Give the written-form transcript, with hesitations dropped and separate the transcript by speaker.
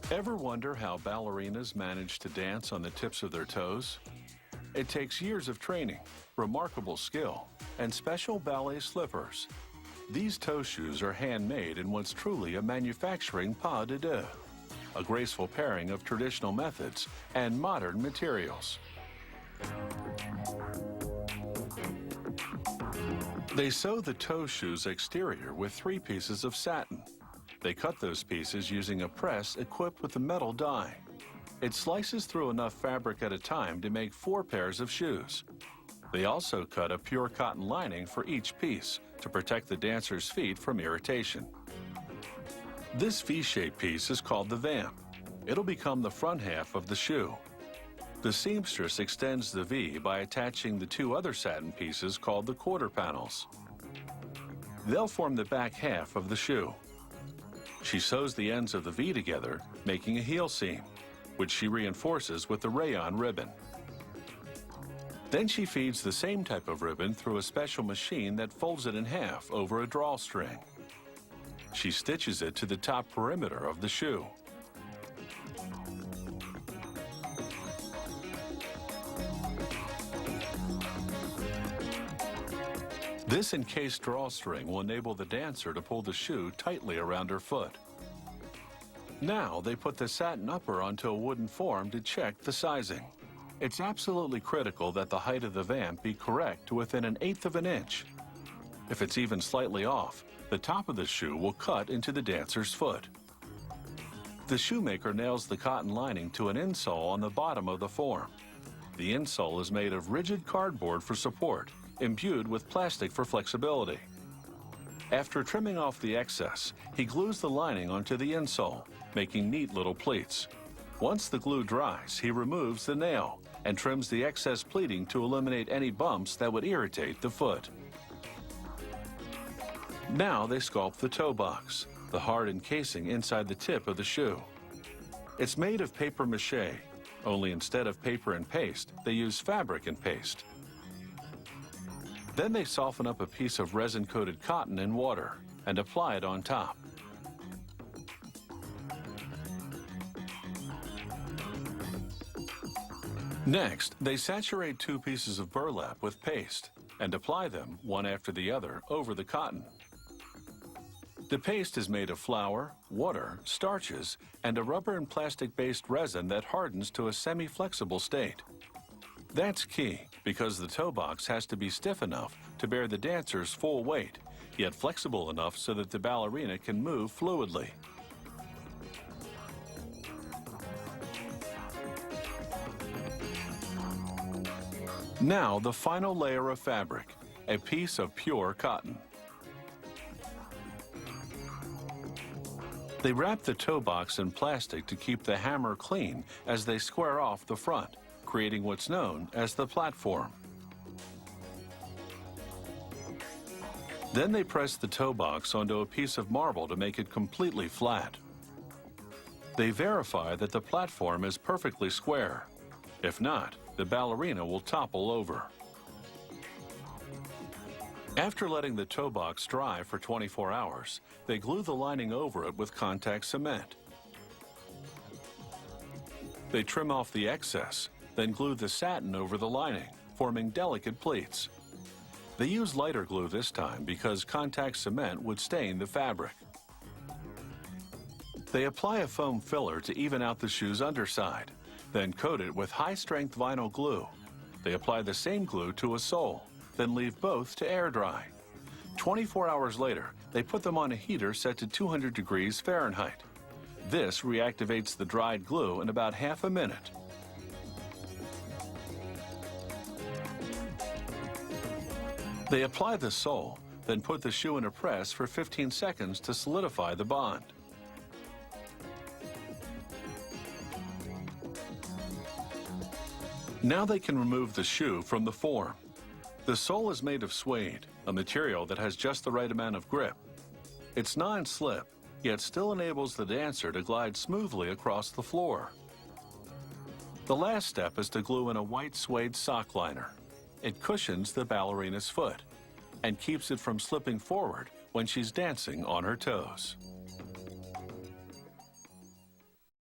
Speaker 1: Ever wonder how ballerinas manage to dance on the tips of their toes? It takes years of training, remarkable skill, and special ballet slippers. These toe shoes are handmade in what's truly a manufacturing pas de deux, a graceful pairing of traditional methods and modern materials. They sew the toe shoe's exterior with 3 pieces of satin. They cut those pieces using a press equipped with a metal die. It slices through enough fabric at a time to make 4 pairs of shoes. They also cut a pure cotton lining for each piece to protect the dancer's feet from irritation. This V-shaped piece is called the vamp. It'll become the front half of the shoe. The seamstress extends the V by attaching the 2 other satin pieces called the quarter panels. They'll form the back half of the shoe. She sews the ends of the V together, making a heel seam, which she reinforces with the rayon ribbon. Then she feeds the same type of ribbon through a special machine that folds it in half over a drawstring. She stitches it to the top perimeter of the shoe. This encased drawstring will enable the dancer to pull the shoe tightly around her foot. Now they put the satin upper onto a wooden form to check the sizing. It's absolutely critical that the height of the vamp be correct to within 1/8 of an inch. If it's even slightly off, the top of the shoe will cut into the dancer's foot. The shoemaker nails the cotton lining to an insole on the bottom of the form. The insole is made of rigid cardboard for support, imbued with plastic for flexibility. After trimming off the excess, he glues the lining onto the insole, making neat little pleats. Once the glue dries, he removes the nail and trims the excess pleating to eliminate any bumps that would irritate the foot. Now they sculpt the toe box, the hard encasing inside the tip of the shoe. It's made of paper mache, only instead of paper and paste, they use fabric and paste. Then they soften up a piece of resin-coated cotton in water and apply it on top. Next, they saturate 2 pieces of burlap with paste and apply them, one after the other, over the cotton. The paste is made of flour, water, starches, and a rubber and plastic-based resin that hardens to a semi-flexible state. That's key, because the toe box has to be stiff enough to bear the dancer's full weight, yet flexible enough so that the ballerina can move fluidly. Now the final layer of fabric, a piece of pure cotton. They wrap the toe box in plastic to keep the hammer clean as they square off the front, creating what's known as the platform. Then they press the toe box onto a piece of marble to make it completely flat. They verify that the platform is perfectly square. If not, the ballerina will topple over. After letting the toe box dry for 24 hours, they glue the lining over it with contact cement. They trim off the excess, then glue the satin over the lining, forming delicate pleats. They use lighter glue this time because contact cement would stain the fabric. They apply a foam filler to even out the shoe's underside, then coat it with high-strength vinyl glue. They apply the same glue to a sole, then leave both to air dry. 24 hours later, they put them on a heater set to 200 degrees Fahrenheit. This reactivates the dried glue in about half a minute. They apply the sole, then put the shoe in a press for 15 seconds to solidify the bond. Now they can remove the shoe from the form. The sole is made of suede, a material that has just the right amount of grip. It's non-slip, yet still enables the dancer to glide smoothly across the floor. The last step is to glue in a white suede sock liner. It cushions the ballerina's foot and keeps it from slipping forward when she's dancing on her toes.